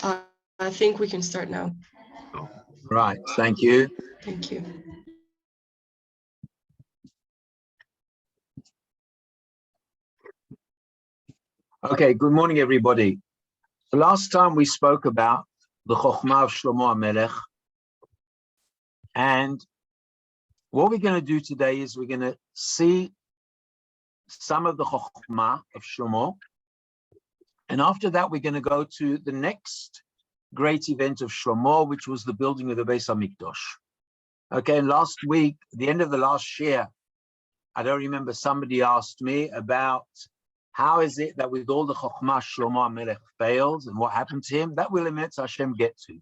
I think we can start now. Right, thank you. Thank you. Okay, good morning, everybody. The last time we spoke about the Chokhmah of Shlomo Hamelech, and what we're going to do today is we're going to see some of the Chokhmah of Shlomo, and after that we're going to go to the next great event of Shlomo, which was the building of the Beit Hamikdash. Okay, and last week, at the end of the last year, I don't remember, somebody asked me about how is it that with all the Chokhmah Shlomo Hamelech failed and what happened to him. That will Emetz Hashem get to.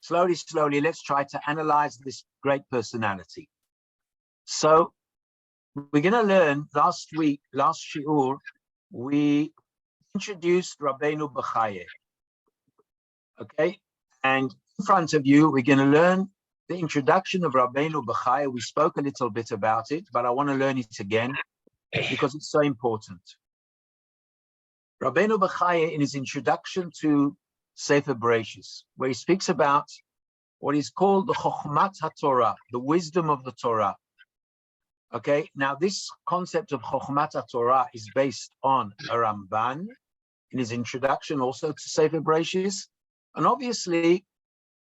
Slowly, let's try to analyze this great personality. So we're going to learn last shiur, we introduced Rabbeinu Bechaye. Okay, and in front of you, we're going to learn the introduction of Rabbeinu Bechaye. We spoke a little bit about it, but I want to learn it again because it's so important. Rabbeinu Bechaye, in his introduction to Sefer Bereshis, where he speaks about what is called the Chokhmat HaTorah, the wisdom of the Torah. Okay, now this concept of Chokhmat HaTorah is based on a Ramban in his introduction also to Sefer Bereshis. And obviously,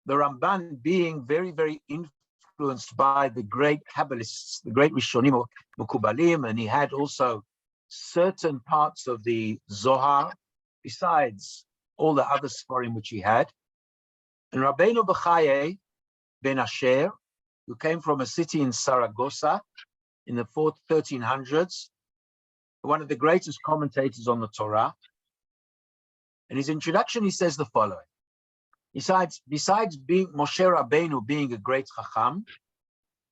the Ramban being very, very influenced by the great Kabbalists, the great Rishonim Mukubalim, and he had also certain parts of the Zohar, besides all the other Sfarim which he had. And Rabbeinu Bechaye ben Asher, who came from a city in Saragossa in the 1300s, one of the greatest commentators on the Torah. In his introduction, he says the following. Besides being Moshe Rabbeinu being a great Chacham,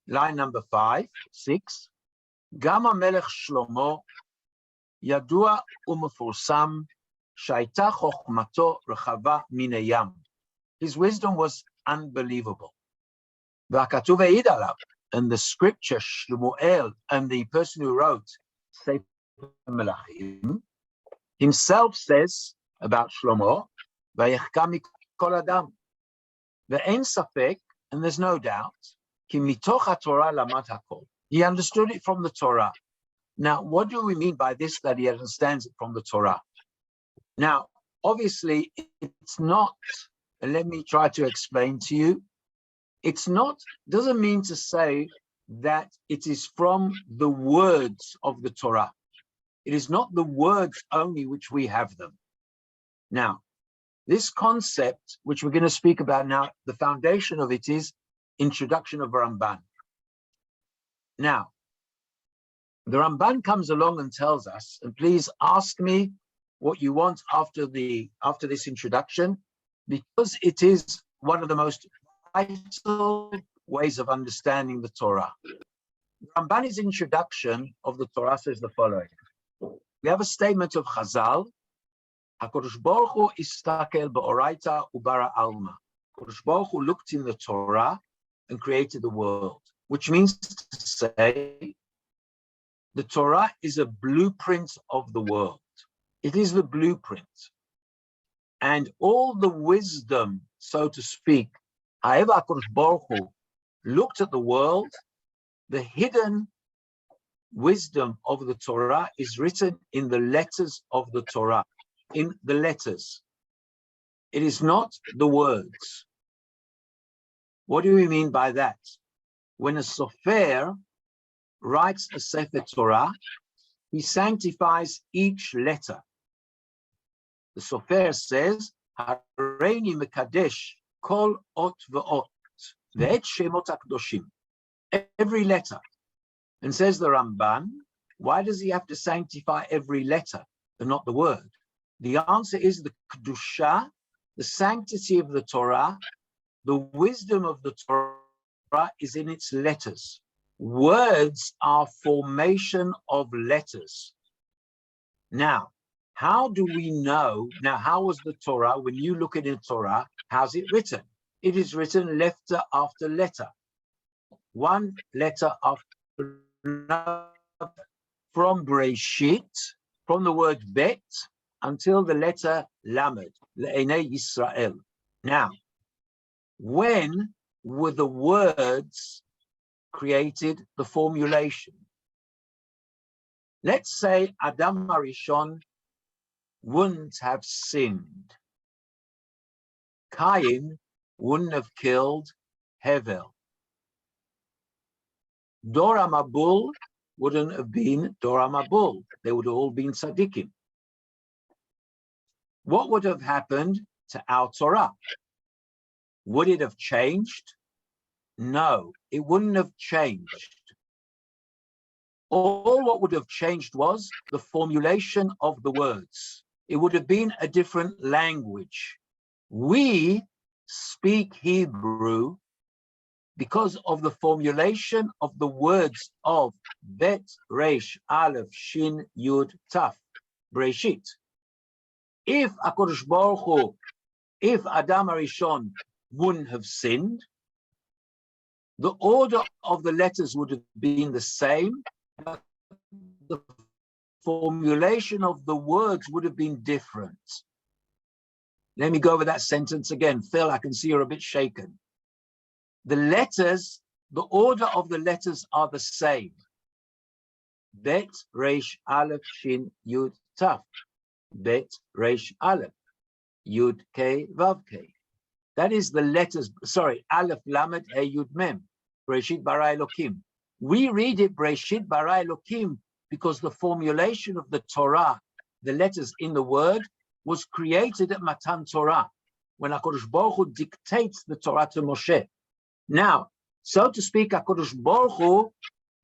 line number 6, Gam HaMelech Shlomo Yadua u'mefursam shayta chokhmato rechava min hayam. His wisdom was unbelievable. V'hakatuv eid alav, and the scripture Shmuel, and the person who wrote Sefer Melachim himself says about Shlomo, vayechka mikol adam, ve'en safek, and there's no doubt, ki mitoch haTorah lamad hakol. He understood it from the Torah. Now, what do we mean by this, that he understands it from the Torah? Now, obviously, it's not, and let me try to explain to you, it's not, doesn't mean to say that it is from the words of the Torah. It is not the words only which we have them. Now, this concept, which we're going to speak about now, the foundation of it is introduction of Ramban. Now, the Ramban comes along and tells us, and please ask me what you want after this introduction, because it is one of the most vital ways of understanding the Torah. Ramban's introduction of the Torah says the following. We have a statement of Chazal, HaKadosh Baruch Hu istakel ba'oraita ubara alma. HaKadosh Baruch Hu looked in the Torah and created the world, which means to say the Torah is a blueprint of the world. It is the blueprint. And all the wisdom, so to speak, however HaKadosh Baruch Hu looked at the world, the hidden wisdom of the Torah is written in the letters of the Torah, in the letters. It is not the words. What do we mean by that? When a sofer writes a Sefer Torah, he sanctifies each letter. The sofer says, Hareini mekadesh kol ot ve'ot ve'et shemot hakdoshim. Every letter. And says the Ramban, why does he have to sanctify every letter and not the word? The answer is the kedusha, the sanctity of the Torah, the wisdom of the Torah is in its letters. Words are formation of letters. Now, how do we know? Now, how was the Torah? When you look at the Torah, how's it written? It is written letter after letter. One letter after another. From Breshit, from the word bet, until the letter Lamed. le'enei Yisrael. Now, when were the words created, the formulation? Let's say Adam Harishon wouldn't have sinned. Cain wouldn't have killed Hevel. Dor HaMabul wouldn't have been Dor HaMabul. They would have all been tzaddikim. What would have happened to our Torah? Would it have changed? No, it wouldn't have changed. All what would have changed was the formulation of the words. It would have been a different language. We speak Hebrew because of the formulation of the words of Bet, Resh, Aleph, Shin, Yud, Taf, Breshit. If HaKadosh Baruch Hu, if Adam Harishon wouldn't have sinned, the order of the letters would have been the same, but the formulation of the words would have been different. Let me go over that sentence again. Phil, I can see you're a bit shaken. The letters, the order of the letters are the same. Bet, Resh, Aleph, Shin, Yud, Taf. Bet, Resh, Aleph. Yud, K, Vav, K. That is the letters, sorry, Aleph, Lamed, He, Yud, Mem. Breshit, Bara, Elokim. We read it Breshit, Bara, Elokim because the formulation of the Torah, the letters in the word, was created at Matan Torah, when HaKadosh Baruch Hu dictates the Torah to Moshe. Now, so to speak, HaKadosh Baruch Hu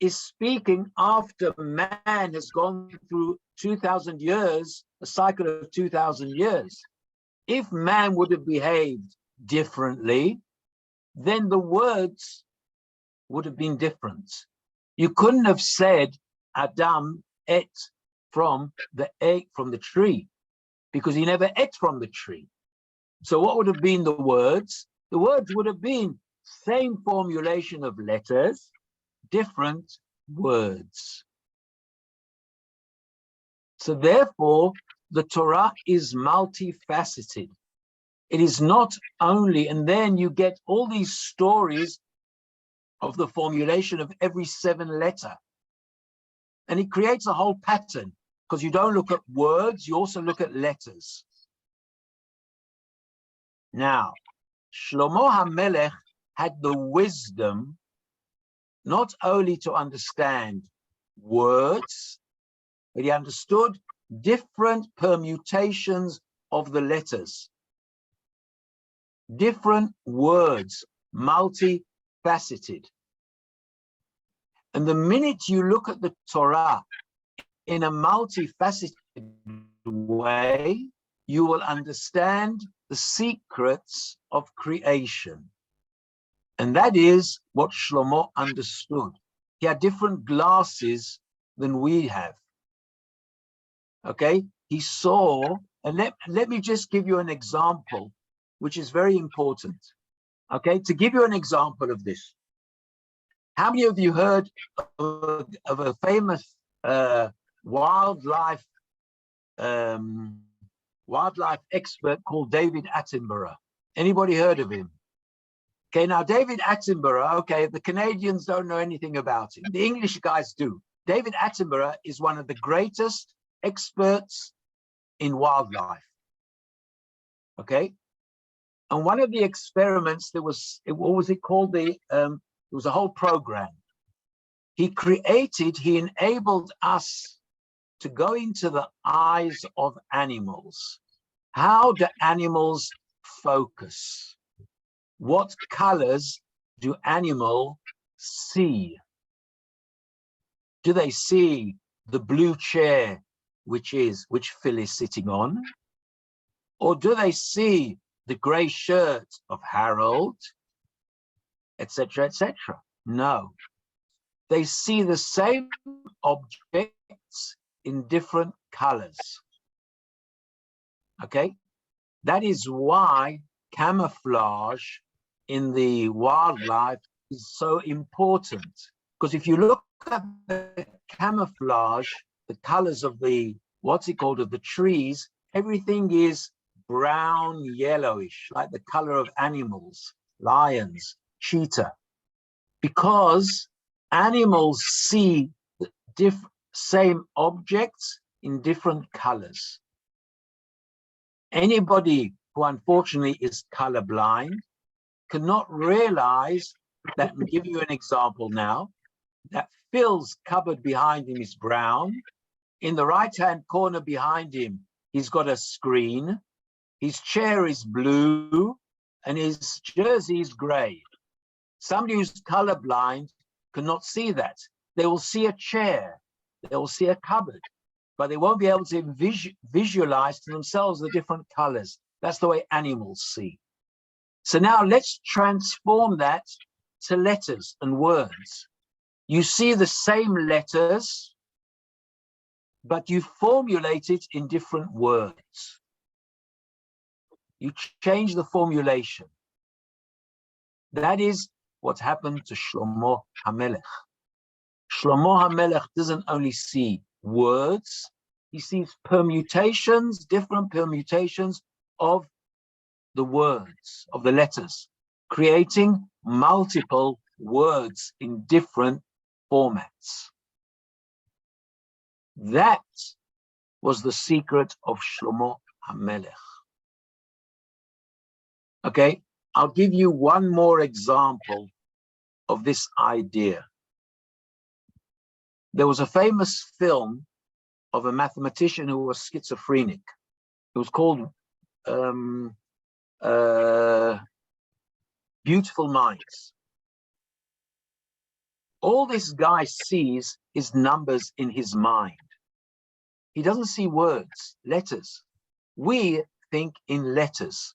is speaking after man has gone through 2,000 years, a cycle of 2,000 years. If man would have behaved differently, then the words would have been different. You couldn't have said Adam ate from the tree, because he never ate from the tree. So what would have been the words? The words would have been same formulation of letters, different words. So therefore, the Torah is multifaceted. It is not only, and then you get all these stories of the formulation of every 7 letter. And it creates a whole pattern, because you don't look at words, you also look at letters. Now, Shlomo Hamelech had the wisdom not only to understand words, but he understood different permutations of the letters. Different words, multifaceted. And the minute you look at the Torah in a multifaceted way, you will understand the secrets of creation. And that is what Shlomo understood. He had different glasses than we have. Okay, he saw, and let me just give you an example, which is very important. Okay, to give you an example of this. How many of you heard of a famous wildlife expert called David Attenborough? Anybody heard of him? Okay, now David Attenborough, okay, the Canadians don't know anything about him. The English guys do. David Attenborough is one of the greatest experts in wildlife. Okay? And one of the experiments, what was it called? It was a whole program. He enabled us to go into the eyes of animals. How do animals focus? What colors do animals see? Do they see the blue chair which Phil is sitting on? Or do they see the gray shirt of Harold, etc., etc.? No. They see the same objects in different colors. Okay? That is why camouflage in the wildlife is so important. Because if you look at the camouflage, the colors of the, of the trees, everything is brown, yellowish, like the color of animals, lions, cheetah, because animals see the same objects in different colors. Anybody who unfortunately is colorblind cannot realize that, and give you an example now, that Phil's cupboard behind him is brown. In the right-hand corner behind him, he's got a screen. His chair is blue and his jersey is gray. Somebody who's colorblind cannot see that. They will see a chair, they will see a cupboard, but they won't be able to visualize to themselves the different colors. That's the way animals see. So now let's transform that to letters and words. You see the same letters, but you formulate it in different words. You change the formulation. That is what happened to Shlomo Hamelech. Shlomo Hamelech doesn't only see words, he sees permutations, different permutations of the words, of the letters, creating multiple words in different formats. That was the secret of Shlomo Hamelech. Okay, I'll give you one more example of this idea. There was a famous film of a mathematician who was schizophrenic. It was called Beautiful Minds. All this guy sees is numbers in his mind. He doesn't see words, letters. We think in letters.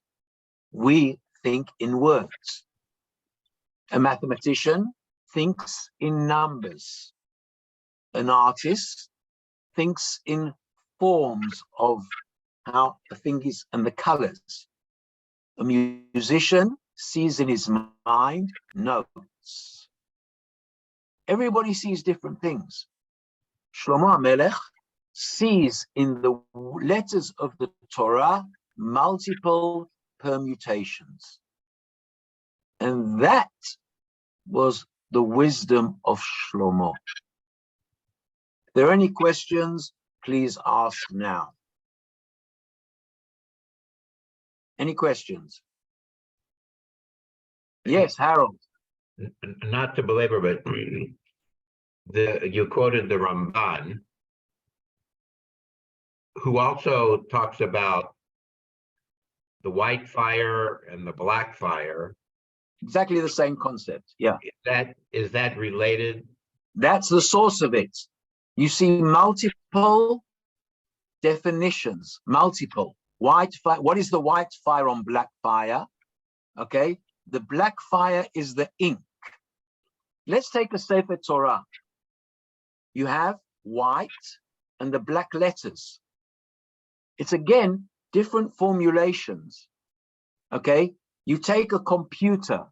We think in words. A mathematician thinks in numbers. An artist thinks in forms of how the thing is and the colors. A musician sees in his mind notes. Everybody sees different things. Shlomo Hamelech sees in the letters of the Torah multiple permutations. And that was the wisdom of Shlomo. If there are any questions, please ask now. Any questions? Yes, Harold. Not to belabor, but you quoted the Ramban, who also talks about the white fire and the black fire. Exactly the same concept, yeah. Is that related? That's the source of it. You see multiple definitions, multiple. White fire, what is the white fire on black fire? Okay, the black fire is the ink. Let's take a Sefer Torah. You have white and the black letters. It's again, different formulations, okay? You take a computer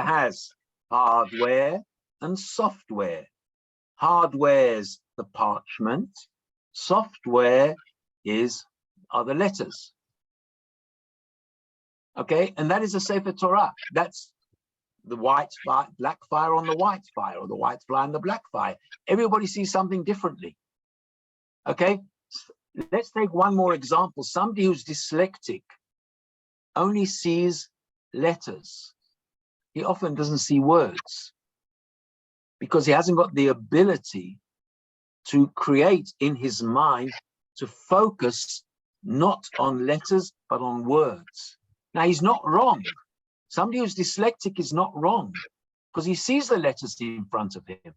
has hardware and software. Hardware's the parchment, software are the letters. Okay, and that is a Sefer Torah. That's the white fire, black fire on the white fire, or the white fire on the black fire. Everybody sees something differently. Okay, let's take one more example. Somebody who's dyslexic only sees letters. He often doesn't see words because he hasn't got the ability to create in his mind, to focus not on letters, but on words. Now, he's not wrong. Somebody who's dyslexic is not wrong because he sees the letters in front of him,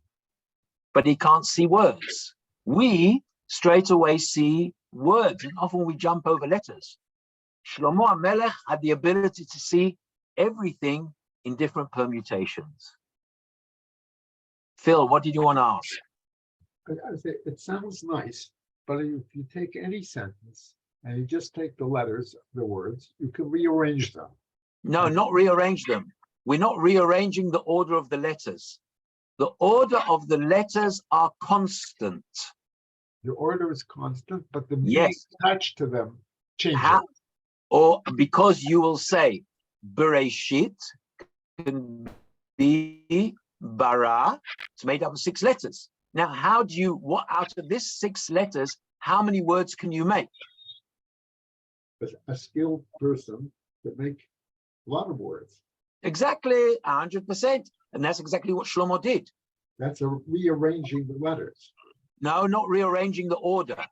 but he can't see words. We straight away see words, and often we jump over letters. Shlomo Hamelech had the ability to see everything in different permutations. Phil, what did you want to ask? It sounds nice, but if you take any sentence and you just take the letters, the words, you can rearrange them. No, not rearrange them. We're not rearranging the order of the letters. The order of the letters are constant. The order is constant, but the meaning attached to them change how, it. or because you will say Bereshit can be bara, it's made up of 6 letters. Now, how do you, what out of this 6 letters, how many words can you make? A skilled person could make a lot of words. Exactly, 100%. And that's exactly what Shlomo did. That's rearranging the letters. No, not rearranging the order.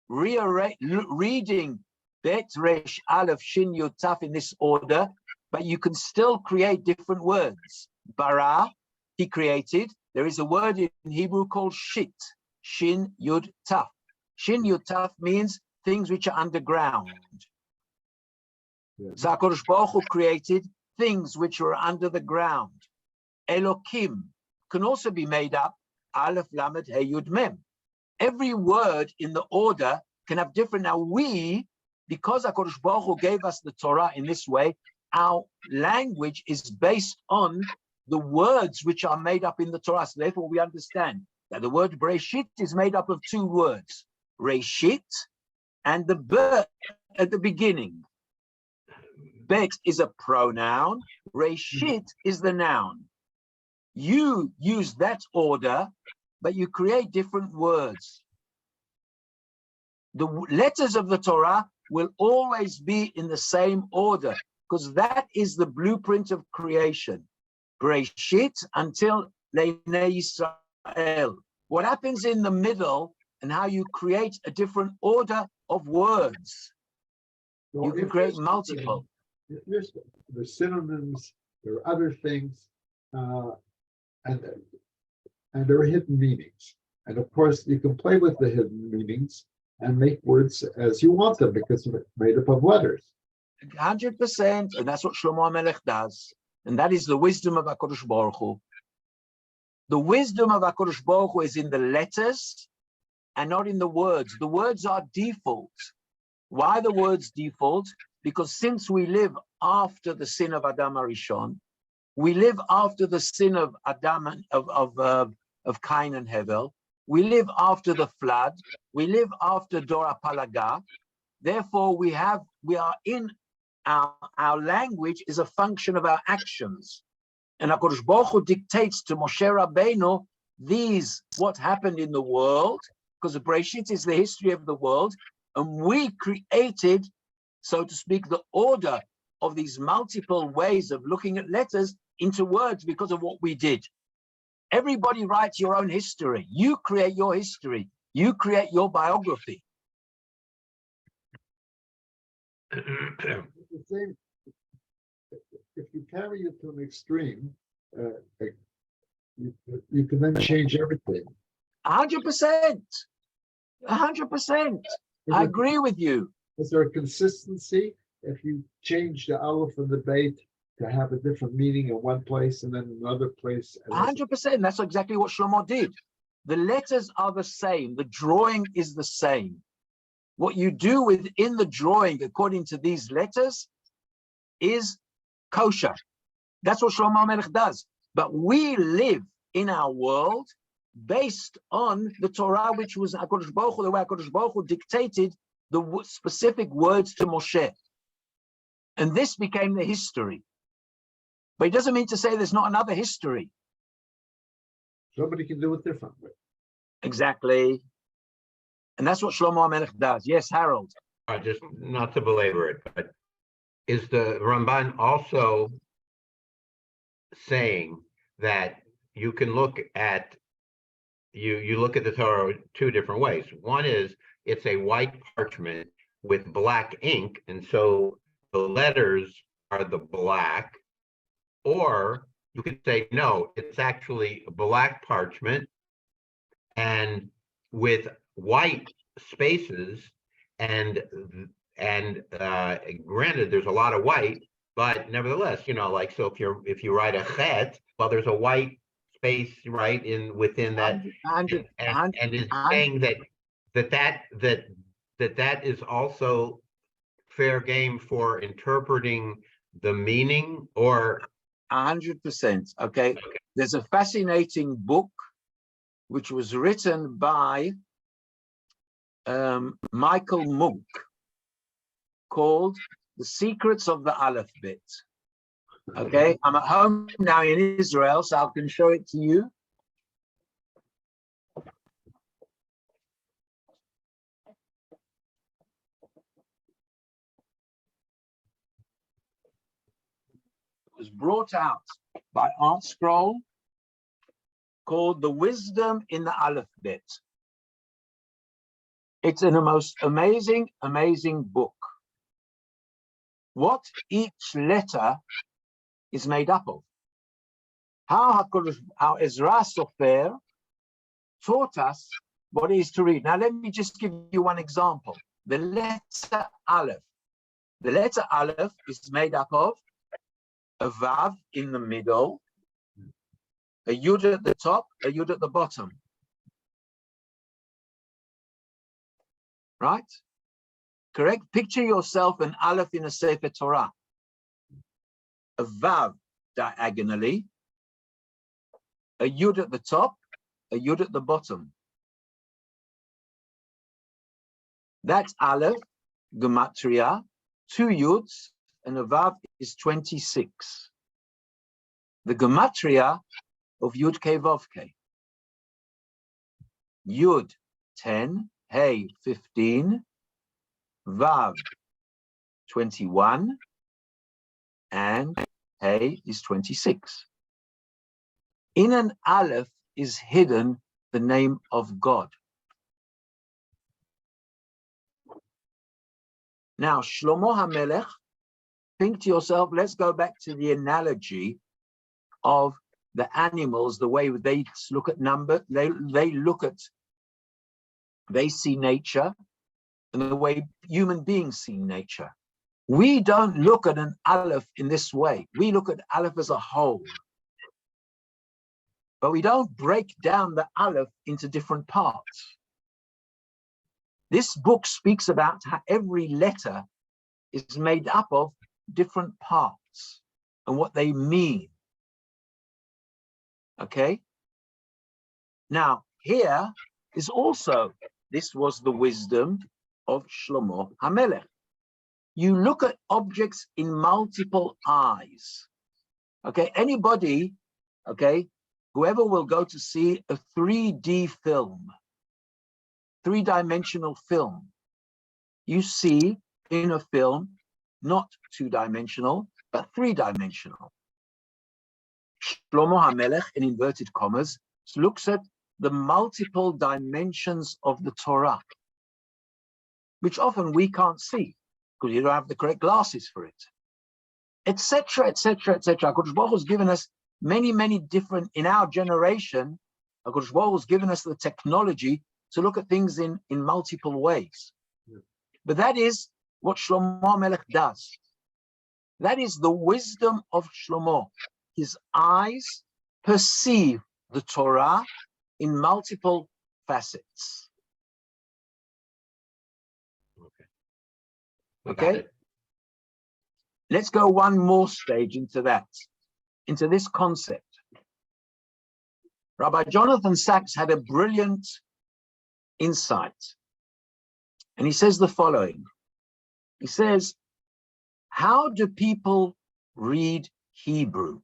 Reading Bet, Resh, Aleph, Shin, Yud, Taf in this order, but you can still create different words. Bara, he created. There is a word in Hebrew called shit, Shin, Yud, Taf. Shin, Yud, Taf means things which are underground. Yeah. So HaKadosh Baruch Hu created things which are under the ground. Elokim can also be made up, Aleph, Lamed, He, Yud, Mem. Every word in the order can have different. Now because HaKadosh Baruch Hu gave us the Torah in this way, our language is based on the words which are made up in the Torah. So therefore we understand that the word Bereshit is made up of 2 words, Reshit and the ber at the beginning. Bet is a pronoun, Reshit is the noun. You use that order, but you create different words. The letters of the Torah will always be in the same order, because that is the blueprint of creation. Bereshit until Leinei Yisrael. What happens in the middle and how you create a different order of words. So You can if create there's multiple. There's synonyms, there are other things, and there are hidden meanings. And of course, you can play with the hidden meanings and make words as you want them because it's made up of letters. 100%, and that's what Shlomo Hamelech does. And that is the wisdom of HaKadosh Baruch Hu. The wisdom of HaKadosh Baruch Hu is in the letters and not in the words. The words are default. Why the words default? Because since we live after the sin of Adam Arishon, we live after the sin of Adam and of Cain and Hevel. We live after the flood. We live after Dora Palaga. Therefore, we are in our language is a function of our actions. And HaKadosh Baruch Hu dictates to Moshe Rabbeinu what happened in the world, because the Bereshit is the history of the world, and we created, so to speak, the order of these multiple ways of looking at letters into words because of what we did. Everybody writes your own history. You create your history. You create your biography. The same, if you carry it to an extreme, you can then change everything. 100%. 100%. I agree with you. Is there a consistency if you change the aleph and the beit to have a different meaning in one place and then another place? 100%. That's exactly what Shlomo did. The letters are the same. The drawing is the same. What you do within the drawing, according to these letters, is kosher. That's what Shlomo Hamelech does. But we live in our world based on the Torah, which was HaKadosh Baruch Hu, the way HaKadosh Baruch Hu dictated the specific words to Moshe. And this became the history. But it doesn't mean to say there's not another history. Somebody can do it differently. Exactly. And that's what Shlomo Hamelech does. Yes, Harold. Just not to belabor it, but is the Ramban also saying that you can look at you look at the Torah 2 different ways? One is it's a white parchment with black ink, and so the letters are the black, or you could say no, it's actually black parchment and with white spaces, and granted there's a lot of white, but nevertheless, like, so if you write a chet, well, there's a white space right within that, and is saying that is also fair game for interpreting the meaning, or 100%. Okay. There's a fascinating book which was written by Michael Munk. called The Secrets of the Alphabet. Okay, I'm at home now in Israel, so I can show it to you. It was brought out by Art Scroll, called The Wisdom in the Alphabet. It's a most amazing, amazing book. What each letter is made up of. How Ezra Sofer taught us what it is to read. Now, let me just give you one example. The letter Aleph. The letter Aleph is made up of a Vav in the middle, a Yud at the top, a Yud at the bottom. Right? Correct? Picture yourself an Aleph in a Sefer Torah. A Vav diagonally, a Yud at the top, a Yud at the bottom. That's Aleph, Gematria, 2 Yuds, and a Vav is 26. The Gematria of Yud Ke Vav Ke. Yud 10, Hey 15, Vav 21, and Hey is 26. In an Aleph is hidden the name of God. Now, Shlomo Hamelech, think to yourself, let's go back to the analogy of the animals, the way they look at number, they see nature, and the way human beings see nature. We don't look at an Aleph in this way. We look at Aleph as a whole. But we don't break down the Aleph into different parts. This book speaks about how every letter is made up of different parts and what they mean. Okay? Now, here is also, this was the wisdom of Shlomo Hamelech. You look at objects in multiple eyes. Okay? Anybody, okay, whoever will go to see a 3D film, 3-dimensional film, you see in a film, not 2-dimensional, but 3-dimensional. Shlomo Hamelech, in inverted commas, looks at the multiple dimensions of the Torah, which often we can't see because you don't have the correct glasses for it, etc., etc., etc. HaKadosh Baruch Hu has given us many, many different, in our generation, HaKadosh Baruch Hu has given us the technology to look at things in multiple ways. Yeah. But that is what Shlomo Hamelech does. That is the wisdom of Shlomo. His eyes perceive the Torah in multiple facets. Okay? Let's go one more stage into that, into this concept. Rabbi Jonathan Sachs had a brilliant insight. And he says the following. He says, how do people read Hebrew?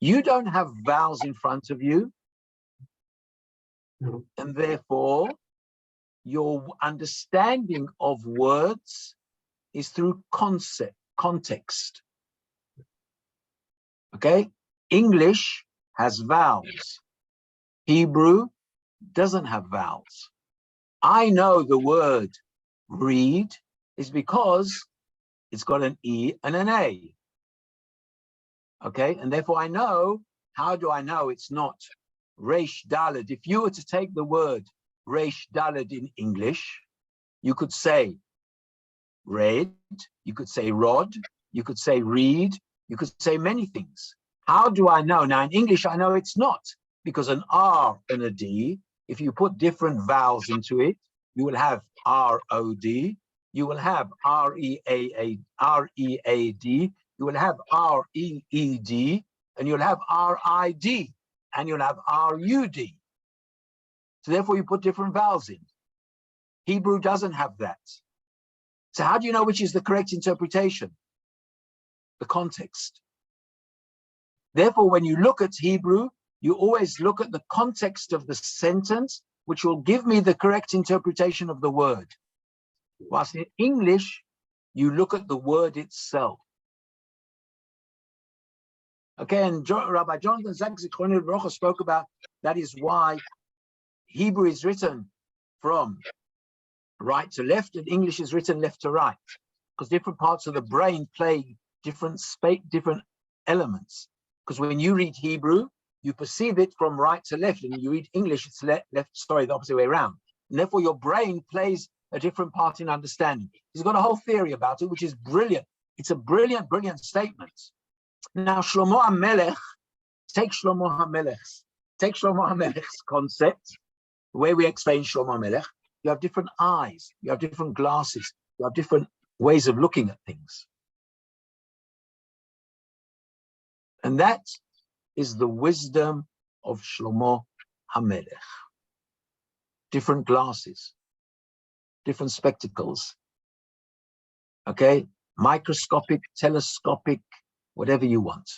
You don't have vowels in front of you. No. And therefore, your understanding of words is through context. Okay? English has vowels. Hebrew doesn't have vowels. I know the word read is because it's got an E and an A. Okay? And therefore I know, how do I know it's not Resh Daled? If you were to take the word Resh Daled in English, you could say read, you could say rod, you could say read, you could say many things. How do I know? Now in English, I know it's not, because an R and a D, if you put different vowels into it, you will have R-O-D, you will have R-E-A-D, you will have R-E-E-D, and you'll have R-I-D, and you'll have R-U-D. So therefore you put different vowels in. Hebrew doesn't have that. So how do you know which is the correct interpretation? The context. Therefore, when you look at Hebrew, you always look at the context of the sentence, which will give me the correct interpretation of the word. Whilst in English, you look at the word itself. Okay, and Rabbi Jonathan Zach Zichrono Livrocha spoke about that is why Hebrew is written from right to left and English is written left to right, because different parts of the brain play different elements. Because when you read Hebrew, you perceive it from right to left, and you read English, it's the opposite way around. And therefore, your brain plays a different part in understanding. He's got a whole theory about it, which is brilliant. It's a brilliant, brilliant statement. Now, Shlomo Hamelech, take Shlomo Hamelech's concept, the way we explain Shlomo Hamelech. You have different eyes, you have different glasses, you have different ways of looking at things. And that is the wisdom of Shlomo Hamelech. Different glasses, different spectacles, okay? Microscopic, telescopic, whatever you want.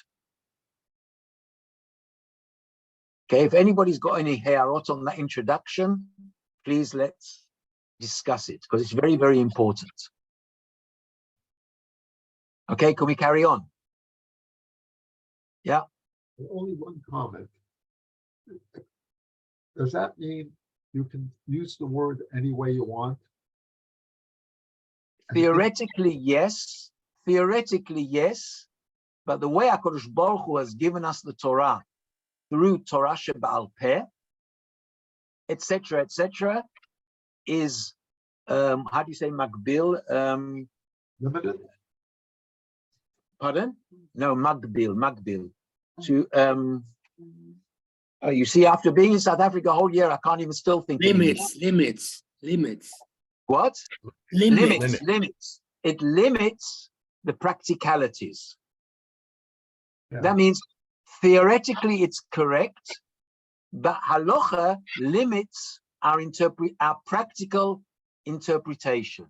Okay, if anybody's got any ha'arot on that introduction, please let's discuss it, because it's very, very important. Okay, can we carry on? Yeah. Only one comment. Does that mean you can use the word any way you want? Theoretically, yes. Theoretically, yes. But the way HaKadosh Baruch Hu has given us the Torah through Torah She'Ba'al Peh, etc., is how do you say Magbil? Limited? Pardon? No, Magbil. To you see, after being in South Africa a whole year, I can't even still think. Limits. What? Limits. It limits the practicalities. Yeah. That means theoretically it's correct, but halacha limits our practical interpretation,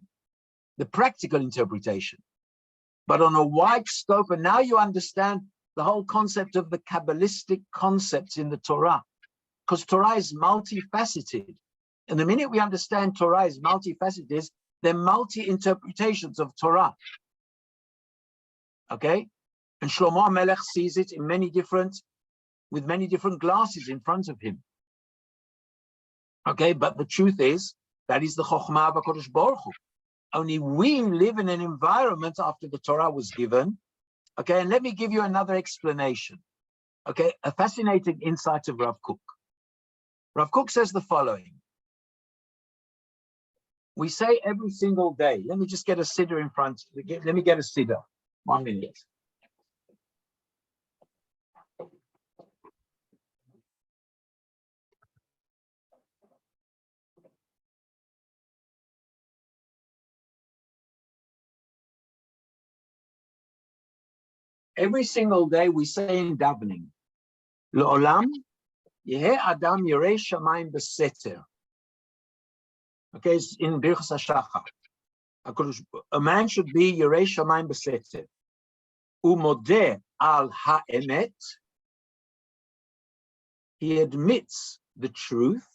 the practical interpretation. But on a wide scope, and now you understand the whole concept of the Kabbalistic concepts in the Torah, because Torah is multifaceted. And the minute we understand Torah is multifaceted, there are multi-interpretations of Torah. Okay? And Shlomo Hamelech sees it in with many different glasses in front of him. Okay, but the truth is, that is the Chokhmah of HaKadosh Baruch Hu. Only we live in an environment after the Torah was given. Okay, and let me give you another explanation. Okay, a fascinating insight of Rav Kook. Rav Kook says the following. We say every single day, let me just get a siddur in front. Let me get a siddur. 1 minute. Every single day we say in davening, L'olam yeheh adam yirei shamayim b'seter. Okay, it's in Birchas HaShachar. A man should be yirei shamayim b'seter. Umodeh al ha'emet. He admits the truth.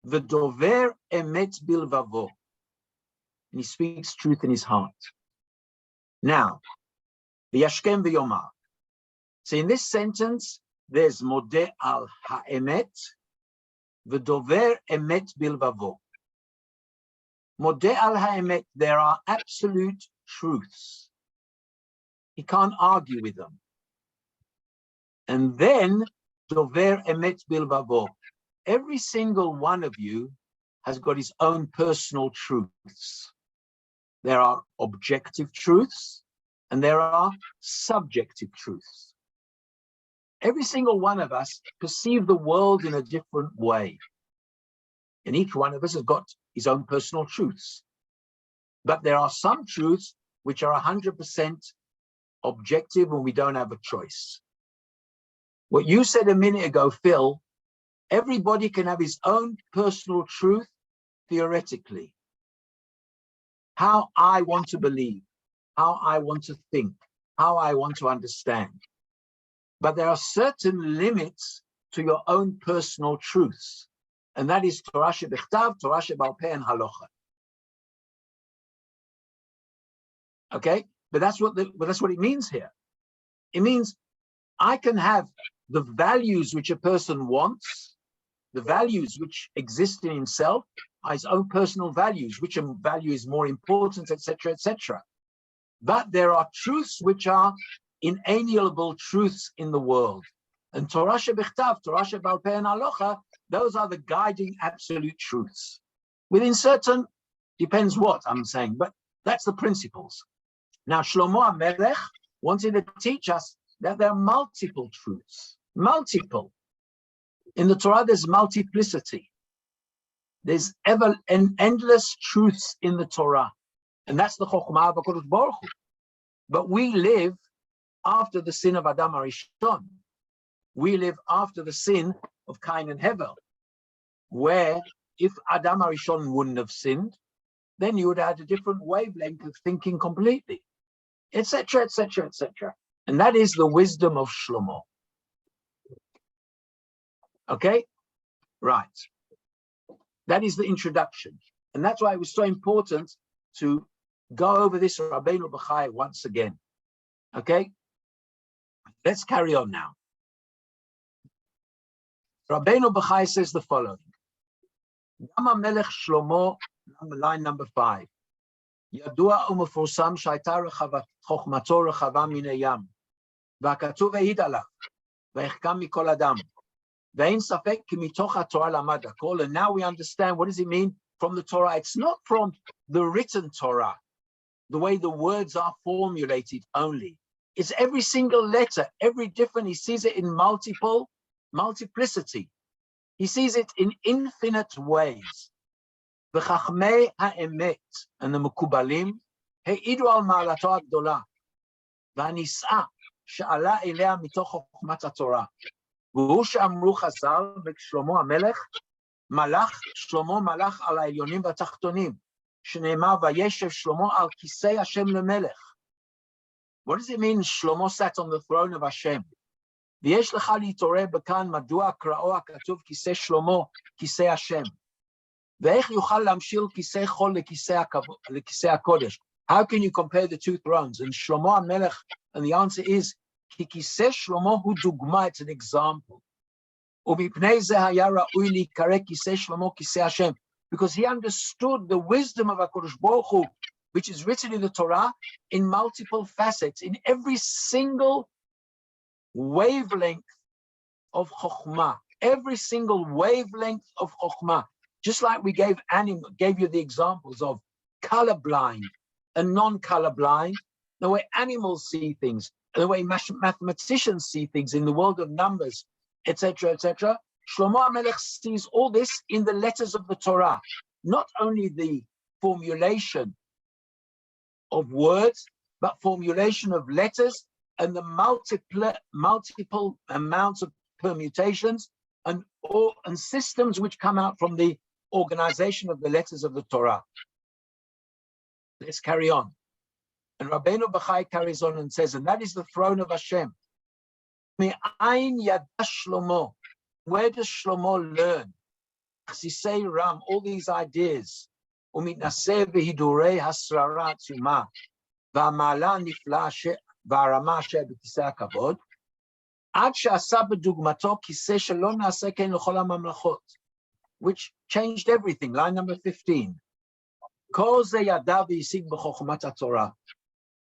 V'dover emet bilvavo. And he speaks truth in his heart. Now, V'yashkem v'yomar. So in this sentence, there's modeh al ha'emet, v'dover emet bilvavo. Modeh al ha'emet, there are absolute truths. He can't argue with them. And then, dover emet bilvavo. Every single one of you has got his own personal truths. There are objective truths, and there are subjective truths. Every single one of us perceive the world in a different way. And each one of us has got his own personal truths. But there are some truths which are 100% objective and we don't have a choice. What you said a minute ago, Phil, everybody can have his own personal truth theoretically. how I want to believe, how I want to think, how I want to understand. But there are certain limits to your own personal truths. And that is Torah shebichtav, Torah shebaal peh, and halacha. Okay? But that's what it means here. It means I can have the values which a person wants, the values which exist in himself, his own personal values, which a value is more important, etc., etc. But there are truths which are inalienable truths in the world. And Torah shebichtav, Torah shebaal peh, and halacha, those are the guiding absolute truths. Within certain, depends what I'm saying, but that's the principles. Now, Shlomo Hamelech wanted to teach us that there are multiple truths, multiple. In the Torah, there's multiplicity. There's endless truths in the Torah. And that's the Chokhmah of HaKadosh Baruch Hu. But we live after the sin of Adam HaRishon. We live after the sin of Cain and Hevel, where if Adam HaRishon wouldn't have sinned, then you would have had a different wavelength of thinking completely, etc., etc., etc. And that is the wisdom of Shlomo. Okay? Right. That is the introduction. And that's why it was so important to go over this Rabbeinu Bachai once again. Okay? Let's carry on now. Rabbeinu Bachai says the following. Dama Melech Shlomo, line number 5. Yadua umefurusam שהייתה חוכמתו רחבה מן הים, והכתוב העיד עליו, והחכם מכל אדם. ואין ספק כי מתוך התורה למד הכל. And now we understand what does it mean from the Torah. It's not from the written Torah, the way the words are formulated only. It's every single letter, every different. He sees it in multiplicity. He sees it in infinite ways. וחכמי האמת, and the מקובלים, העידו על מעלתו הגדולה, והנישאה שעלה אליה מתוך חוכמת התורה. והוא שאמרו חז"ל ושלמה המלך, שלמה מלך על העליונים והתחתונים, שנאמר וישב שלמה על כיסא השם למלך. What does it mean Shlomo sat on the throne of Hashem? ויש לך להתעורר בכאן מדוע קראו הכתוב כיסא שלמה, כיסא השם. ואיך יוכל להמשיל כיסא חול לכיסא הקודש? How can you compare the two thrones? And Shlomo HaMelech, and the answer is, כי כיסא שלמה הוא דוגמה, it's an example. ומפני זה היה ראוי להיקרא כיסא שלמה, כיסא השם. Because he understood the wisdom of HaKadosh Baruch Hu, which is written in the Torah in multiple facets, in every single wavelength of Chokhmah, every single wavelength of Chokhmah. Just like we gave you the examples of colorblind and non-colorblind, the way animals see things, the way mathematicians see things in the world of numbers, etc., etc. Shlomo Hamelech sees all this in the letters of the Torah, not only the formulation of words, but formulation of letters and the multiple amounts of permutations and systems which come out from the organization of the letters of the Torah. Let's carry on. And Rabbeinu Bachai carries on and says, and that is the throne of Hashem. Me'ayin yada Shlomo. Where does Shlomo learn? Chasisei Ram, all these ideas. Umitnaseh v'hidurei hasrara tzuma. V'amala nifla v'arama asher b'kisei hakavod. Ad she'asa b'dugmato kiseh shelo na'aseh ken l'chol ha'mamlachot. Which changed everything. Line number 15. Kol ze yada v'yisig b'chokhmat haTorah.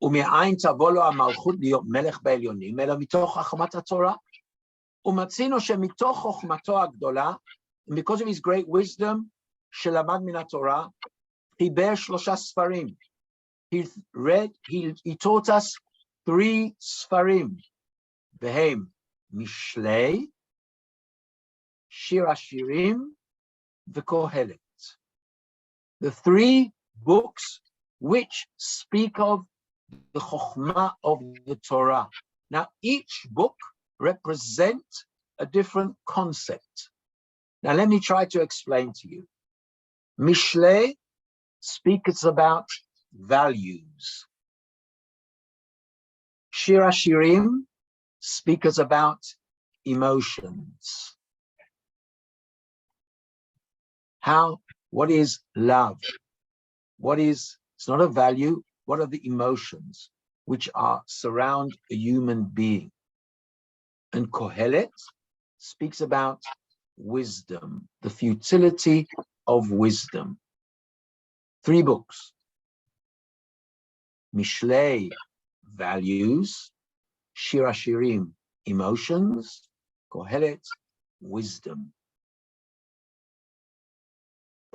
ומאין תבוא לו המלכות להיות מלך בעליונים, אלא מתוך חוכמת התורה. ומצינו שמתוך חוכמתו הגדולה, and because of his great wisdom, שלמד מן התורה, חיבר 3 ספרים. He taught us 3 ספרים, והם משלי, שיר השירים, וקהלת. The 3 books which speak of the Chokhmah of the Torah. Now, each book represents a different concept. Now, let me try to explain to you. Mishlei speaks about values. Shir Hashirim speaks about emotions. What is love? It's not a value, what are the emotions which surround a human being? And Kohelet speaks about wisdom, the futility of wisdom. 3 books. Mishlei, values. Shir Hashirim, emotions. Kohelet, wisdom.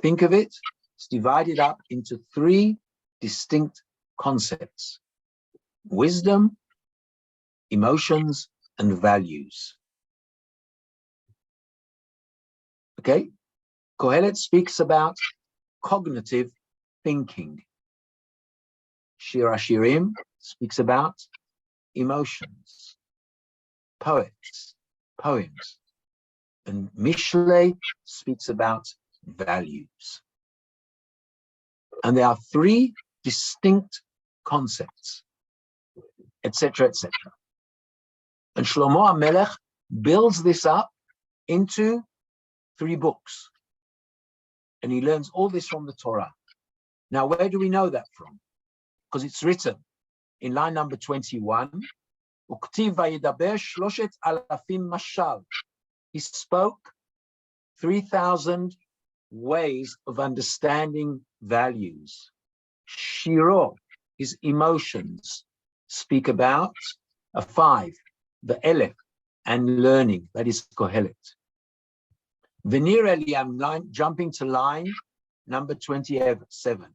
Think of it, it's divided up into 3 distinct concepts: wisdom, emotions, and values. Okay? Kohelet speaks about cognitive thinking. Shir Hashirim speaks about emotions, poems. And Mishlei speaks about values. And there are 3 distinct concepts, etc., etc. And Shlomo Hamelech builds this up into 3 books. And he learns all this from the Torah. Now, where do we know that from? Because it's written in line number 21. He spoke 3,000 ways of understanding values. Shiro, his emotions, speak about 5, the Elef, and learning, that is Kohelet. Venerally, I'm jumping to line number 27.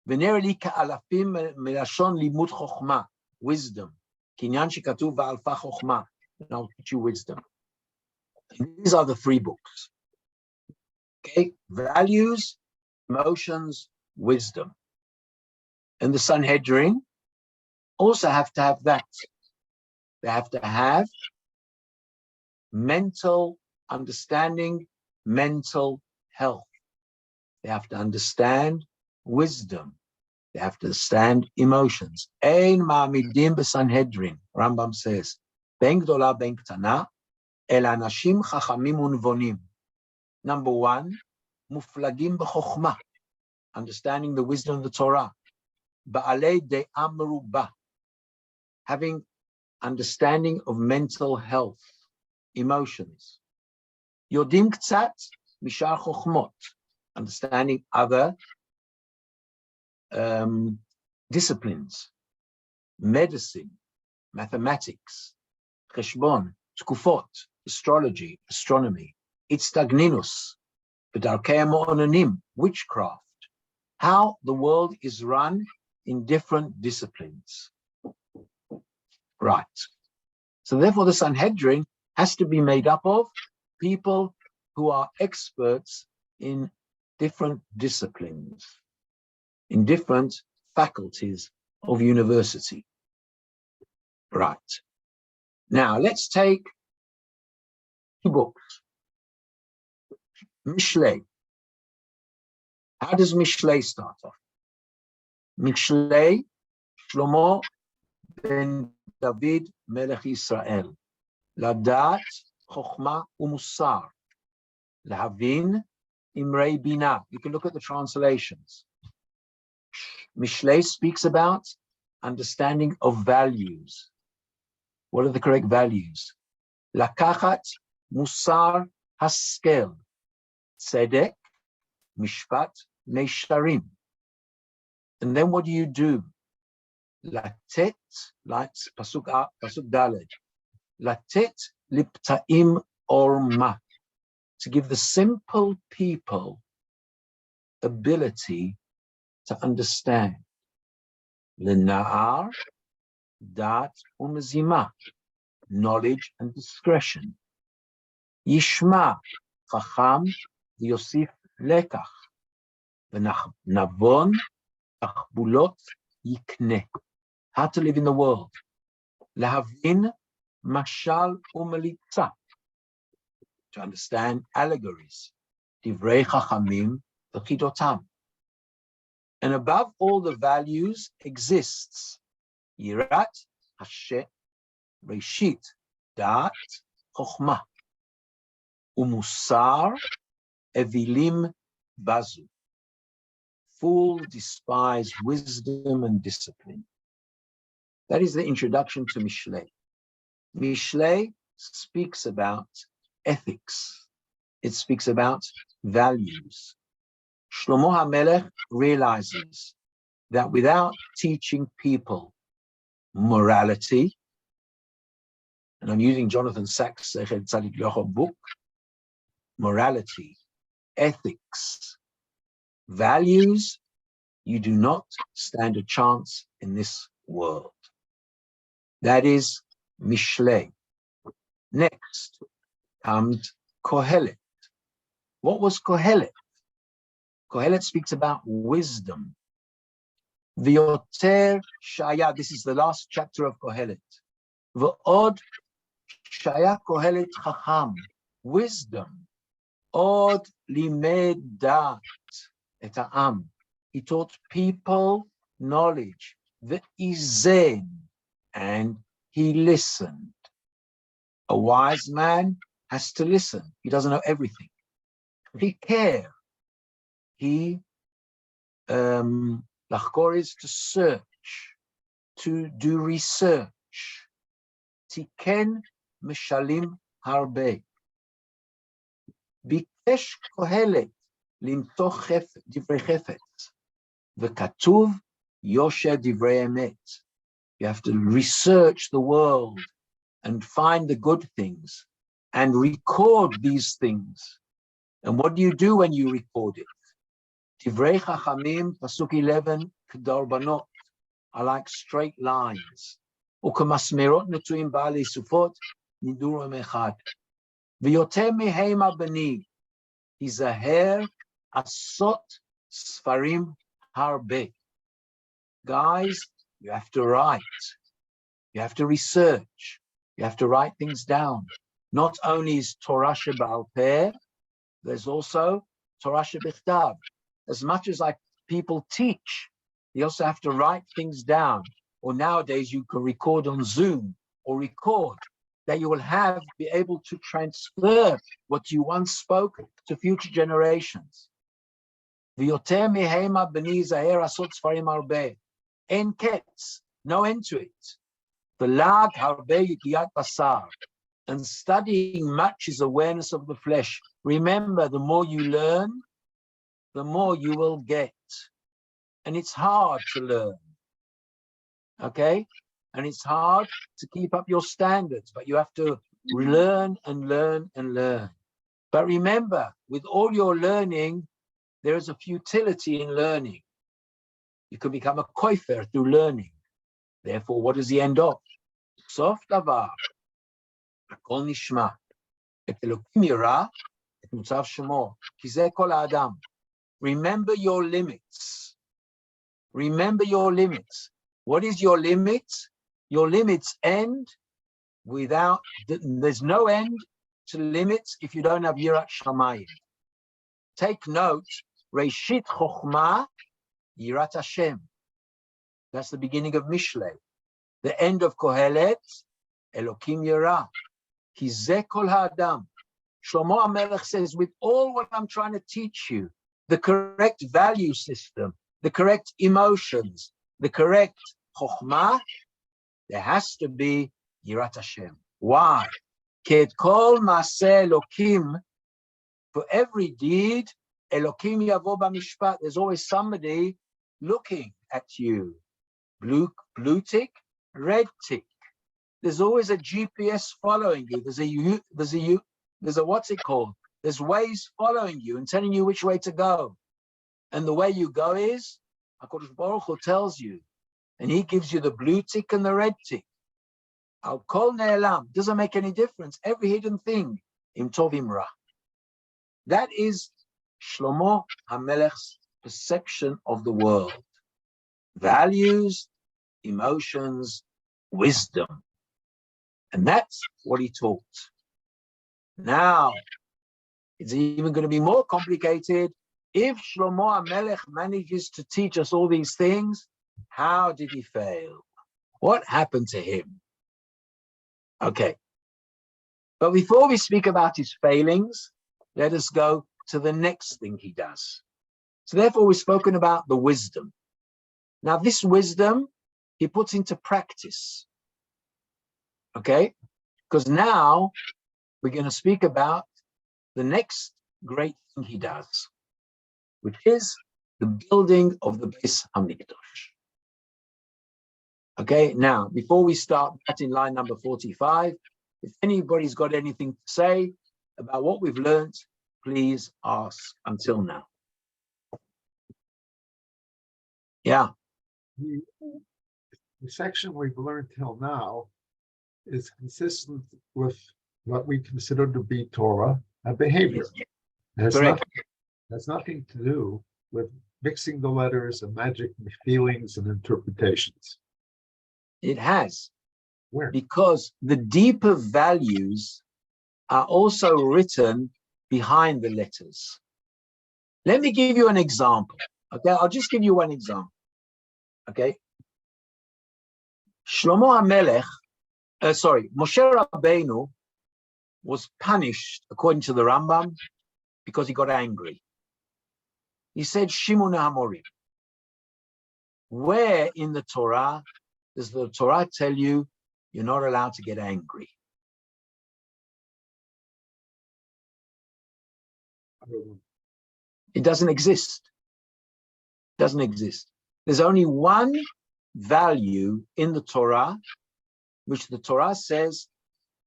Venerally ka'alafim melashon limud chokhmah, wisdom. Kinyan shekatuv va'alfa chokhmah. And I'll teach you wisdom. And these are the 3 books. Okay, values, emotions, wisdom. And the Sanhedrin also have to have that. They have to have mental understanding, mental health. They have to understand wisdom. They have to understand emotions. Ein ma'amidim b'Sanhedrin, Rambam says, ben gdola ben ktana, el anashim chachamim unvonim. Number 1, muflagim b'chokhmah, understanding the wisdom of the Torah. Ba'alei de'ah merubah, having understanding of mental health, emotions. Yodim ktsat mishar chokhmot, understanding other disciplines, medicine, mathematics, cheshbon, tkufot, astrology, astronomy, itztagninus, b'darkei ha'mo'onanim, witchcraft, how the world is run in different disciplines. Right. So therefore the Sanhedrin has to be made up of people who are experts in different disciplines, in different faculties of university. Right. Now let's take 2 books. Mishlei. How does Mishlei start off? Mishlei, Shlomo ben David Melech Yisrael. Ladat, Chokhmah u'Musar. Lahavin, Imrei Bina. You can look at the translations. Mishlei speaks about understanding of values. What are the correct values? Lakachat, Musar, Haskel. Tzedek, Mishpat, Meisharim. And then what do? Latet, like Pasuk Daled. Latet liptaim orma. To give the simple people ability to understand. L'na'ar, dat umzima, knowledge and discretion. Yishma, chacham, yosif lekach. V'navon, achbulot, yikne. How to live in the world. Lahavin, mashal umelitza. To understand allegories. Divrei chachamim v'chidotam. And above all the values exists Yirat Hashem, Reshit, Da'at, Chokhmah, Umusar, Evilim, Bazu. Fools despise wisdom and discipline. That is the introduction to Mishlei. Mishlei speaks about ethics. It speaks about values. Shlomo Hamelech realizes that without teaching people morality, and I'm using Jonathan Sachs' book, morality, ethics, values, you do not stand a chance in this world. That is Mishlei. Next comes Kohelet. What was Kohelet? Kohelet speaks about wisdom. V'yoter shaya, this is the last chapter of Kohelet. V'od shaya Kohelet chacham, wisdom. Od limed dat et ha'am. He taught people knowledge. V'izen, and he listened. A wise man has to listen. He doesn't know everything. He cares. He lachkor is to search, to do research. Tiken meshalim harbe. Bikesh kohelet limto divrei chefetz v'katuv yosher divrei emet. You have to research the world and find the good things and record these things. And what do you do when you record it? Divrei Chachamim, Pasuk 11, K'darbanot, are like straight lines. U'kamasmerot netuim ba'alei sufot, nidurim echad. V'yoter mehema bani, hizaher asot sfarim harbe. Guys, you have to write. You have to research. You have to write things down. Not only is Torah she'ba'al peh, there's also Torah she'bichtav. As much as like people teach, you also have to write things down. Or nowadays you can record on Zoom or record that you will be able to transfer what you once spoke to future generations. V'yoter mehema b'ni zaher asot sfarim harbe. En ketz, no end to it. V'lag harbe yikiyat basar. And studying much is awareness of the flesh. Remember, the more you learn, the more you will get. And it's hard to learn. Okay? And it's hard to keep up your standards, but you have to learn and learn and learn. But remember, with all your learning, there is a futility in learning. You can become a koifer through learning. Therefore, what is the end of? Sof davar, hakol nishma. Et Elokim yira, et mutzav shemo. Ki zeh kol ha'adam. Remember your limits. Remember your limits. What is your limit? Your limits end without, there's no end to limits if you don't have Yirat Shamayim. Take note, Reshit Chokhmah, Yirat Hashem. That's the beginning of Mishlei. The end of Kohelet, Elokim Yira. Ki zeh kol ha'adam. Shlomo Hamelech says, with all what I'm trying to teach you, the correct value system, the correct emotions, the correct chokhmah, there has to be Yirat Hashem. Why? Ket kol maaseh Elokim, for every deed, Elokim yavo b'mishpat. There's always somebody looking at you. Blue tick, red tick. There's always a GPS following you. There's a what's it called? There's ways following you and telling you which way to go. And the way you go is, HaKadosh Baruch Hu tells you, and he gives you the blue tick and the red tick. Al kol ne'elam, doesn't make any difference. Every hidden thing, im tov im ra. That is Shlomo Hamelech's perception of the world. Values, emotions, wisdom. And that's what he taught. Now, it's even going to be more complicated if Shlomo Hamelech manages to teach us all these things, how did he fail? What happened to him? Okay. But before we speak about his failings, let us go to the next thing he does. So therefore, we've spoken about the wisdom. Now, this wisdom, he puts into practice. Okay? Because now we're going to speak about the next great thing he does, which is the building of the Beit Hamikdash. Okay, now, before we start that in line number 45, if anybody's got anything to say about what we've learned, please ask until now. Yeah. The section we've learned till now is consistent with what we consider to be Torah and behavior. It has nothing to do with mixing the letters and magic feelings and interpretations. It has. Where? Because the deeper values are also written behind the letters. Let me give you an example. Okay, I'll just give you one example. Okay. Shlomo Hamelech, Moshe Rabbeinu was punished, according to the Rambam, because he got angry. He said, Shimun HaMorim. Where in the Torah does the Torah tell you you're not allowed to get angry? It doesn't exist. It doesn't exist. There's only one value in the Torah which the Torah says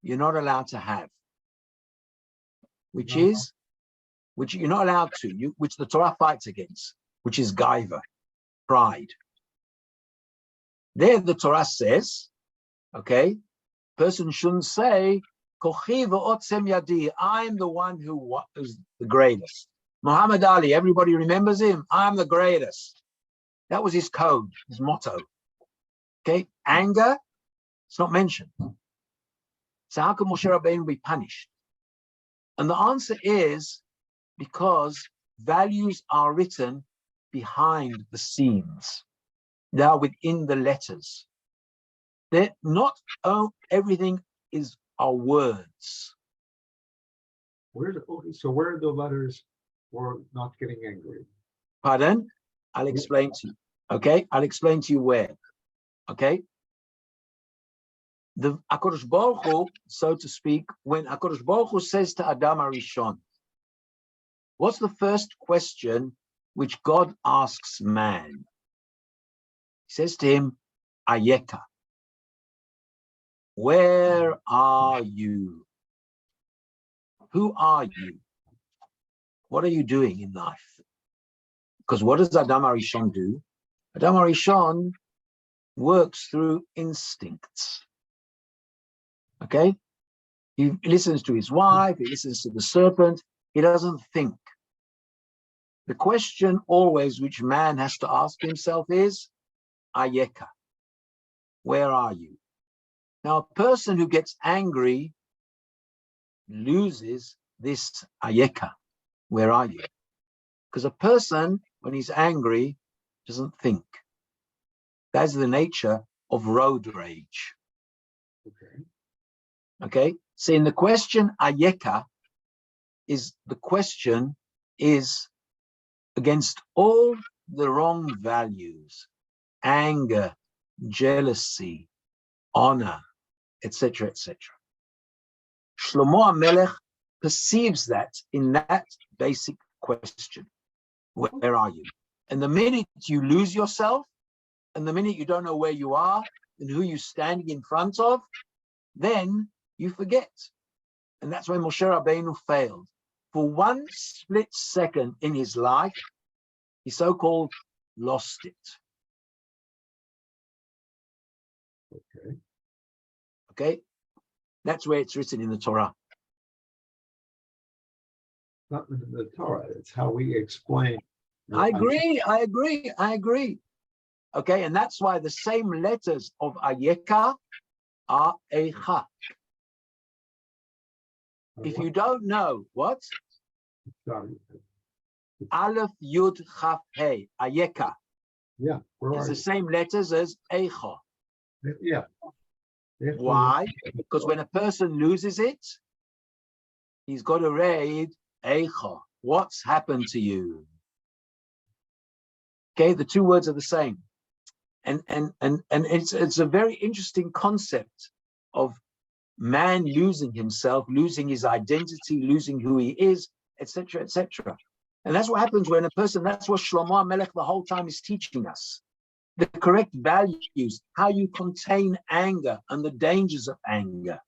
you're not allowed to have, which you're not allowed to, which the Torah fights against, which is gaiva, pride. There the Torah says, okay, person shouldn't say, Kochi v'otzem yadi, I'm the one who is the greatest. Muhammad Ali, everybody remembers him, I'm the greatest. That was his code, his motto. Okay, anger, it's not mentioned. So how can Moshe Rabbeinu be punished? And the answer is because values are written behind the scenes. They are within the letters. They're not everything are words. Where are the letters for not getting angry? Pardon? I'll explain to you. Okay, I'll explain to you where. Okay. The HaKadosh Baruch Hu, so to speak, when HaKadosh Baruch Hu says to Adam HaRishon, what's the first question which God asks man? He says to him, Ayeka. Where are you? Who are you? What are you doing in life? Because what does Adam HaRishon do? Adam HaRishon works through instincts. Okay? He listens to his wife, he listens to the serpent, he doesn't think. The question always which man has to ask himself is, Ayeka, where are you? Now, a person who gets angry loses this Ayeka, where are you? Because a person, when he's angry, doesn't think. That's the nature of road rage. Okay. Okay, so in the question Ayeka the question is against all the wrong values, anger, jealousy, honor, etc., etc. Shlomo Hamelech perceives that in that basic question, where are you? And the minute you lose yourself, and the minute you don't know where you are and who you're standing in front of, then you forget. And that's when Moshe Rabbeinu failed. For one split second in his life, he so-called lost it. Okay. Okay? That's where it's written in the Torah. Not in the Torah, it's how we explain. I agree. Okay, and that's why the same letters of Ayeka are Eicha. If you don't know what? Sorry. Aleph Yud Chaf Hey, Ayeka. Yeah. Where It's are the same letters as Eicha. you? Yeah. Why? Because when a person loses it, he's got to read Eicha. What's happened to you? Okay, the two words are the same. And it's a very interesting concept of man losing himself, losing his identity, losing who he is, etc., etc. And that's what happens when a person, that's what Shlomo Hamelech the whole time is teaching us. The correct values, how you contain anger and the dangers of anger.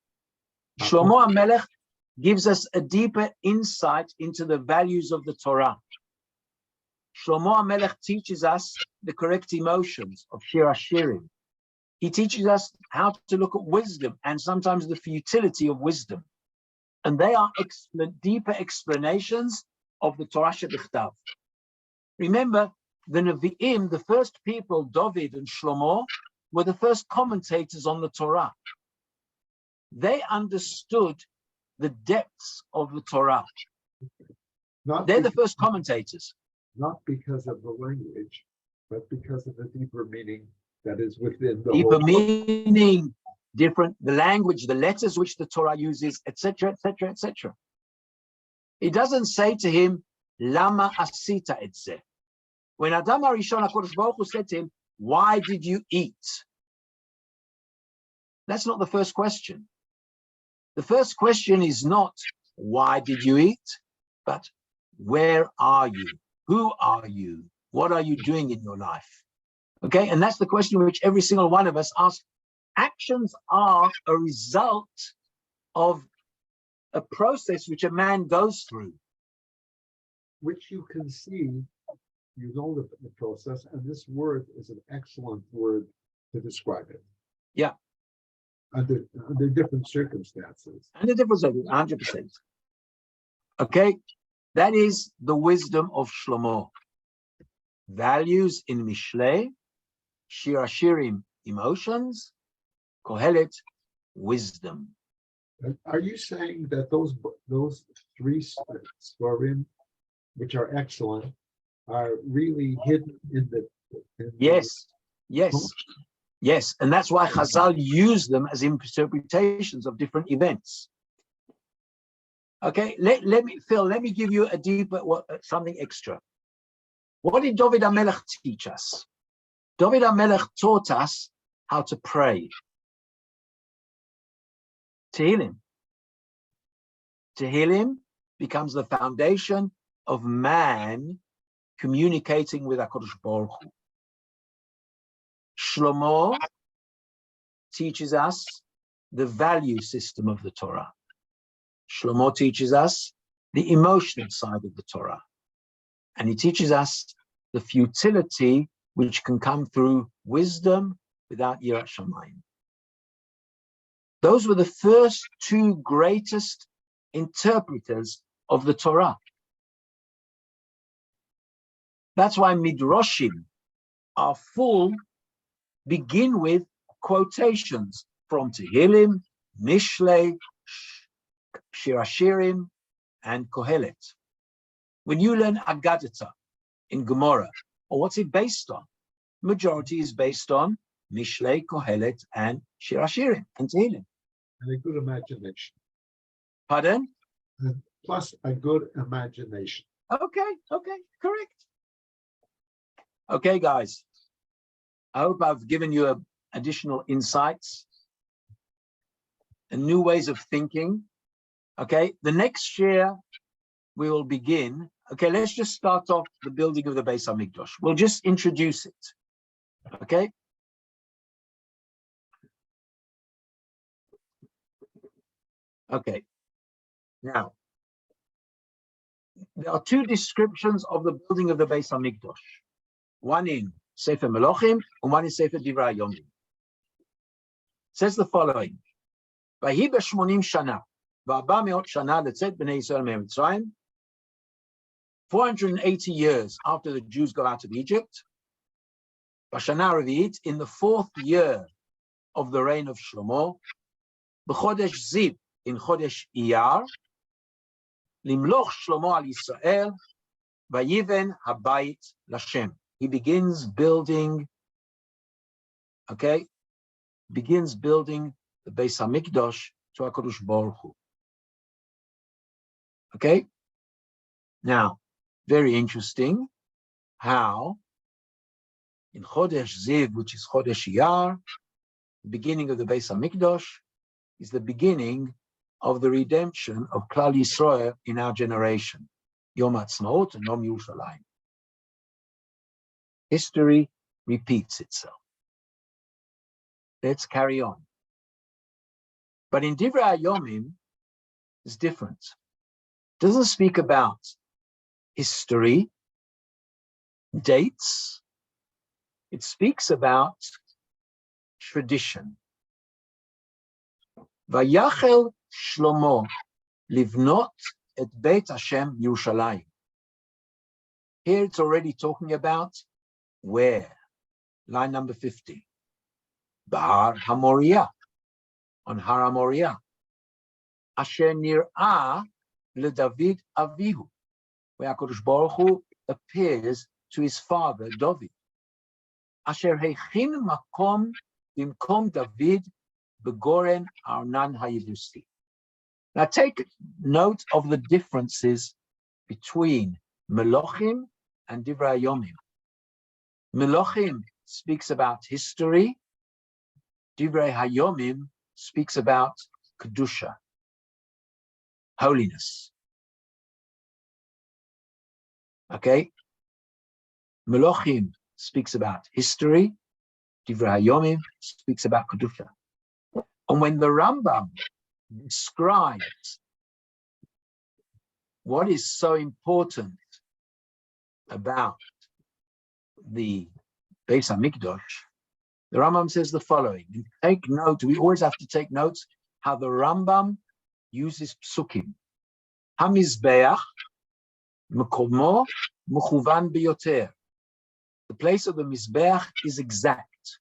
Shlomo Hamelech gives us a deeper insight into the values of the Torah. Shlomo Hamelech teaches us the correct emotions of Shir HaShirim. He teaches us how to look at wisdom and sometimes the futility of wisdom. And they are deeper explanations of the Torah Shebichtav. Remember, the Nevi'im, the first people, David and Shlomo, were the first commentators on the Torah. They understood the depths of the Torah. They're the first commentators. Not because of the language, but because of the deeper meaning that is within the Deeper whole meaning, different, the language, the letters which the Torah uses, etc., etc., etc. It doesn't say to him, Lama asita et zeh. When Adam HaRishon, HaKadosh Baruch Hu said to him, why did you eat? That's not the first question. The first question is not, why did you eat? But where are you? Who are you? What are you doing in your life? Okay, and that's the question which every single one of us asks. Actions are a result of a process which a man goes through. which you can see, you know the process, and this word is an excellent word to describe it. Yeah. Under different circumstances. And the difference is 100%. Okay, that is the wisdom of Shlomo. Values in Mishlei, Shir HaShirim, emotions, Kohelet, wisdom. Are you saying that those three Svarim, which are excellent, are really hidden in the Yes, yes, yes. And that's why Chazal use them as interpretations of different events. Okay, let me give you a deeper, something extra. What did David HaMelech teach us? David HaMelech taught us how to pray. Tehillim. Tehillim becomes the foundation of man communicating with HaKadosh Baruch Hu. Shlomo teaches us the value system of the Torah. Shlomo teaches us the emotional side of the Torah. And he teaches us the futility which can come through wisdom without Yirat Shamayim. Those were the first two greatest interpreters of the Torah. That's why Midrashim are full, begin with quotations from Tehillim, Mishlei, Shir HaShirim, and Kohelet. When you learn Agadata in Gemara, or what's it based on? Majority is based on Mishlei, Kohelet, and Shir HaShirim, and Tehillim. and a good imagination. Pardon? Plus a good imagination. Okay, correct. Okay, guys. I hope I've given you additional insights and new ways of thinking. Okay, the next year we will begin. Okay, let's just start off the building of the Beit Hamikdash. We'll just introduce it. Okay. Okay. Now, there are two descriptions of the building of the Beit Hamikdash. One in Sefer Melochim and one in Sefer Divrei Yomim. Says the following: Vahi b'shmonim shana, v'arba meot shana letzet b'nei Yisrael me'Mitzrayim. 480 years after the Jews go out of Egypt, B'shana Revi'it, in the 4th year of the reign of Shlomo, b'chodesh Ziv, in Chodesh Iyar, Limloch Shlomo al Yisrael, Vayiven habayit Lashem. He begins building, okay, begins building the Beit Hamikdash to HaKadosh Baruch Hu. Okay? Now, very interesting how in Chodesh Ziv, which is Chodesh Iyar, the beginning of the Beit Hamikdash is the beginning of the redemption of Klal Yisrael in our generation. Yom Ha'atzmaut and Yom Yerushalayim. History repeats itself. Let's carry on. But in Divrei HaYomim, it's different. It doesn't speak about history, dates. It speaks about tradition. Vayachel Shlomo livnot et Beit Hashem Yerushalayim. Here it's already talking about where? Line number 50. Bahar HaMoriah, on Har HaMoriah. Asher nir'ah leDavid Avihu, where HaKadosh Baruch Hu appears to his father David. Asher heichin makom bimkom David begoren Arnan HaYevusi. Now take note of the differences between Melochim and Divrei HaYomim. Melochim speaks about history. Divrei HaYomim speaks about Kedusha, holiness. Okay? Melochim speaks about history. Divrei HaYomim speaks about Kedusha. And when the Rambam describes what is so important about the Beit Hamikdash, the Rambam says the following. And take note, we always have to take notes how the Rambam uses psukim. HaMizbeach, Mekomo, Mechuvan Biyoter. The place of the Mizbeach is exact.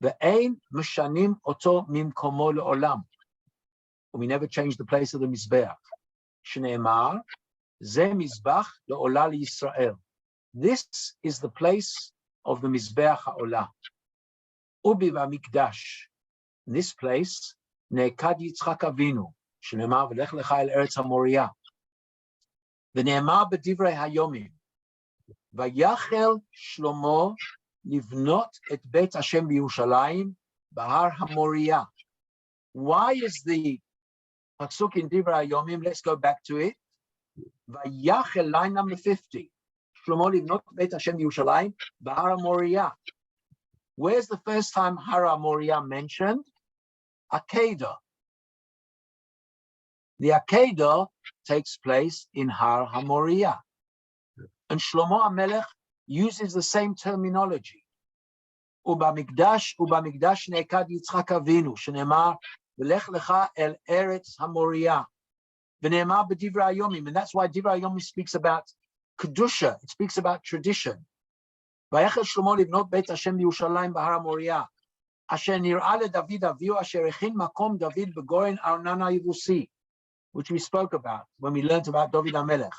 Ve'ein Meshanim Oto Mimkomo Le'olam. We never change the place of the Mizbeach. Shneimar, Ze Mizbach Le'olah Yisrael. This is the place of the Mizbeach HaOlah. Ubi Hamikdash. In this place, Ne'ekad Yitzchak Avinu, Shneimar V'lech Lecha El Eretz HaMoriah. V'ne'emar B'divrei HaYomim. Vayachel Shlomo livnot et Beit Hashem Yerushalayim Bahar HaMoriah. Why is the pasuk in Divrei HaYomim? Let's go back to it. Vayachel, line number 50. Shlomo livnot Beit Hashem Yerushalayim Bahar HaMoriah. Where's the first time Har HaMoriah mentioned? Akedah. The Akedah takes place in Har HaMoriah. And Shlomo Hamelech uses the same terminology. Ubamikdash ne'ekad Yitzchak Avinu, shenemar v'lech lecha el Eretz HaMoriah, v'ne'emar b'divrei HaYomim, and that's why Divrei HaYomim speaks about Kedusha, it speaks about tradition. Vayachel Shlomo livnot Beit Hashem Yerushalayim Bahar HaMoriah, asher nir'ah leDavid Avihu, asher echin makom David begoren Arnan HaYevusi, which we spoke about when we learned about David HaMelech.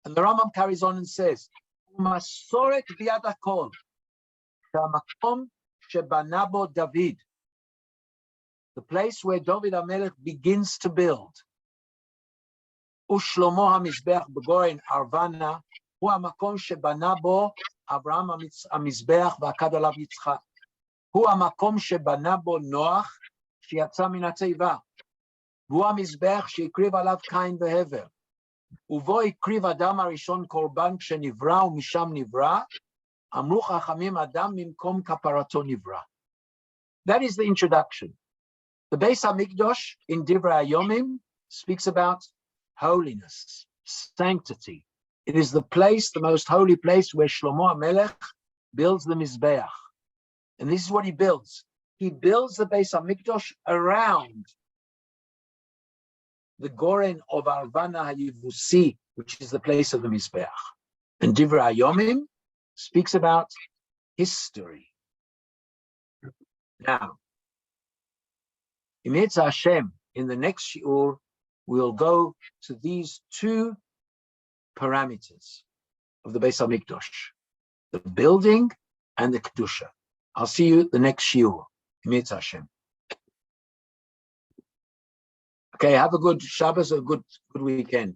And the Rambam carries on and says, Masoret biyad hakol, shamakom shebana bo David, the place where David HaMelech begins to build. Ushlomo hamizbeach begoren Arvana, hu hamakom shebana bo Avraham hamizbeach v'akad alav Yitzchak. Hu hamakom shebana bo Noach sheyatza min hateiva. Hu hamizbeach sheikriv alav Kain vehever. ובו הקריב אדם הראשון קורבן כשנברא ומשם נברא, אמרו חכמים אדם ממקום כפרתו נברא. That is the introduction. The Beit Hamikdash in Divrei HaYomim speaks about holiness, sanctity. It is the place, the most holy place where Shlomo Hamelech builds the Mizbeach. And this is what he builds. He builds the Beit Hamikdash around the Goren of Arvana HaYevusi, which is the place of the Mizbeach. And Divrei HaYomim speaks about history. Now, in Yitzhak Hashem, in the next shiur, we'll go to these two parameters. of the Beit Hamikdash, the building and the kedusha. I'll see you the next shiur. Mitzvah Hashem. Okay, have a good Shabbos, a good weekend.